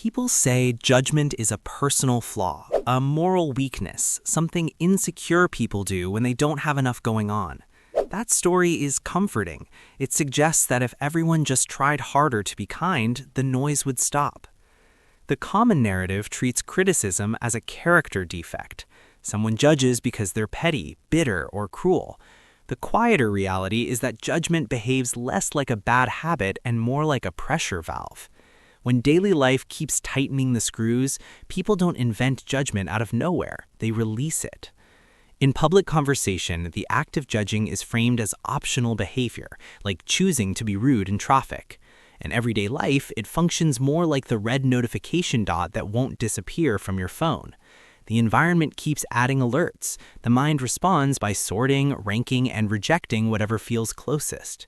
People say judgment is a personal flaw, a moral weakness, something insecure people do when they don't have enough going on. That story is comforting. It suggests that if everyone just tried harder to be kind, the noise would stop. The common narrative treats criticism as a character defect. Someone judges because they're petty, bitter, or cruel. The quieter reality is that judgment behaves less like a bad habit and more like a pressure valve. When daily life keeps tightening the screws, people don't invent judgment out of nowhere, they release it. In public conversation, the act of judging is framed as optional behavior, like choosing to be rude in traffic. In everyday life, it functions more like the red notification dot that won't disappear from your phone. The environment keeps adding alerts. The mind responds by sorting, ranking, and rejecting whatever feels closest.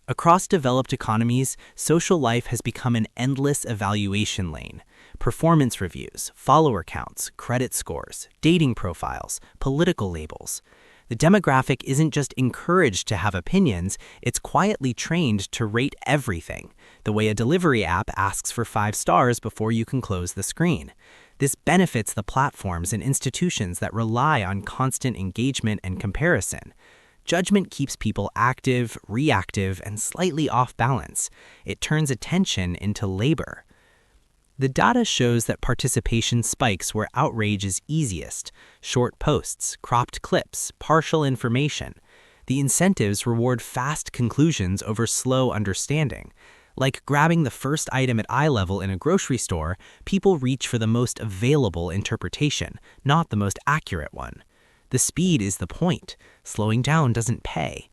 Across developed economies, social life has become an endless evaluation lane. Performance reviews, follower counts, credit scores, dating profiles, political labels. The demographic isn't just encouraged to have opinions, it's quietly trained to rate everything, the way a delivery app asks for 5 stars before you can close the screen. This benefits the platforms and institutions that rely on constant engagement and comparison. Judgment keeps people active, reactive, and slightly off balance. It turns attention into labor. The data shows that participation spikes where outrage is easiest: short posts, cropped clips, partial information. The incentives reward fast conclusions over slow understanding. Like grabbing the first item at eye level in a grocery store, people reach for the most available interpretation, not the most accurate one. The speed is the point. Slowing down doesn't pay.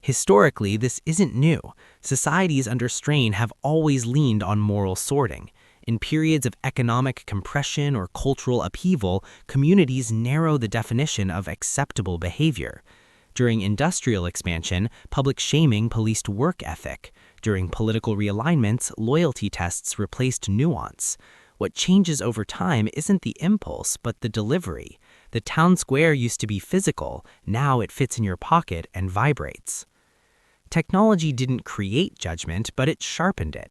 Historically, this isn't new. Societies under strain have always leaned on moral sorting. In periods of economic compression or cultural upheaval, communities narrow the definition of acceptable behavior. During industrial expansion, public shaming policed work ethic. During political realignments, loyalty tests replaced nuance. What changes over time isn't the impulse, but the delivery. The town square used to be physical, now it fits in your pocket and vibrates. Technology didn't create judgment, but it sharpened it.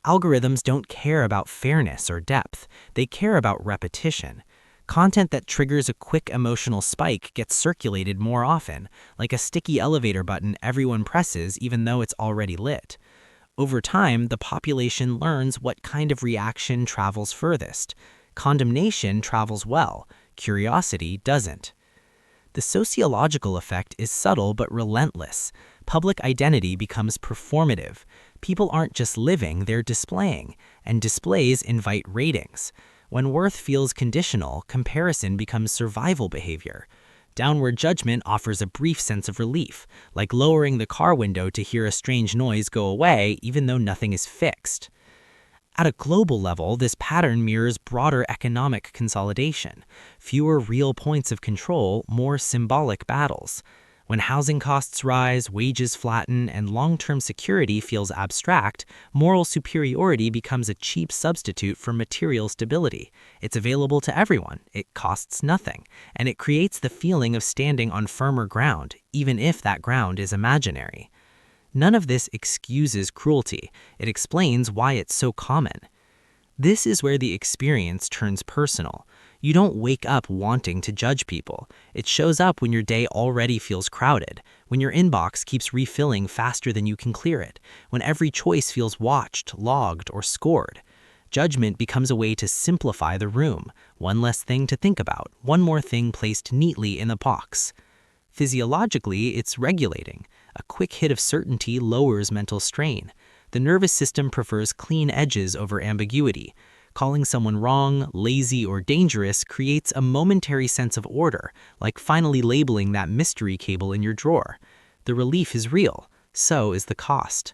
Algorithms don't care about fairness or depth, they care about repetition. Content that triggers a quick emotional spike gets circulated more often, like a sticky elevator button everyone presses even though it's already lit. Over time, the population learns what kind of reaction travels furthest. Condemnation travels well, curiosity doesn't. The sociological effect is subtle but relentless. Public identity becomes performative. People aren't just living, they're displaying, and displays invite ratings. When worth feels conditional, comparison becomes survival behavior. Downward judgment offers a brief sense of relief, like lowering the car window to hear a strange noise go away even though nothing is fixed. At a global level, this pattern mirrors broader economic consolidation. Fewer real points of control, more symbolic battles. When housing costs rise, wages flatten, and long-term security feels abstract, moral superiority becomes a cheap substitute for material stability. It's available to everyone, it costs nothing, and it creates the feeling of standing on firmer ground, even if that ground is imaginary. None of this excuses cruelty. It explains why it's so common. This is where the experience turns personal. You don't wake up wanting to judge people. It shows up when your day already feels crowded, when your inbox keeps refilling faster than you can clear it, when every choice feels watched, logged, or scored. Judgment becomes a way to simplify the room. One less thing to think about, one more thing placed neatly in the box. Physiologically, it's regulating. A quick hit of certainty lowers mental strain. The nervous system prefers clean edges over ambiguity. Calling someone wrong, lazy, or dangerous creates a momentary sense of order, like finally labeling that mystery cable in your drawer. The relief is real, so is the cost.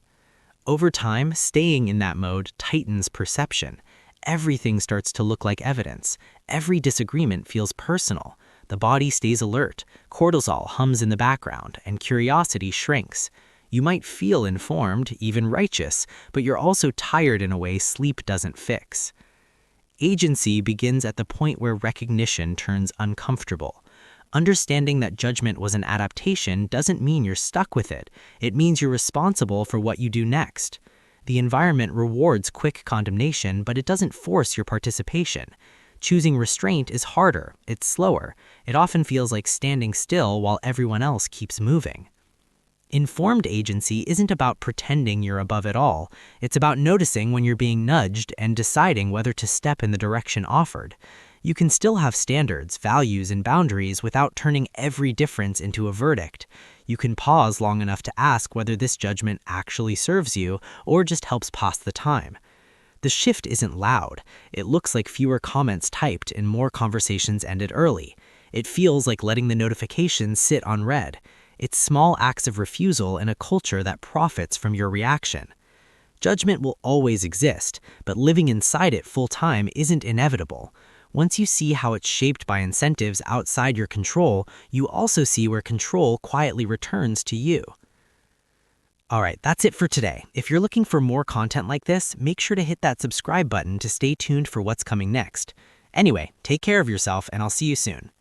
Over time, staying in that mode tightens perception. Everything starts to look like evidence. Every disagreement feels personal. The body stays alert, cortisol hums in the background, and curiosity shrinks. You might feel informed, even righteous, but you're also tired in a way sleep doesn't fix. Agency begins at the point where recognition turns uncomfortable. Understanding that judgment was an adaptation doesn't mean you're stuck with it. It means you're responsible for what you do next. The environment rewards quick condemnation, but it doesn't force your participation. Choosing restraint is harder, it's slower. It often feels like standing still while everyone else keeps moving. Informed agency isn't about pretending you're above it all. It's about noticing when you're being nudged and deciding whether to step in the direction offered. You can still have standards, values, and boundaries without turning every difference into a verdict. You can pause long enough to ask whether this judgment actually serves you or just helps pass the time. The shift isn't loud. It looks like fewer comments typed and more conversations ended early. It feels like letting the notifications sit unread. It's small acts of refusal in a culture that profits from your reaction. Judgment will always exist, but living inside it full-time isn't inevitable. Once you see how it's shaped by incentives outside your control, you also see where control quietly returns to you. Alright, that's it for today. If you're looking for more content like this, make sure to hit that subscribe button to stay tuned for what's coming next. Anyway, take care of yourself and I'll see you soon.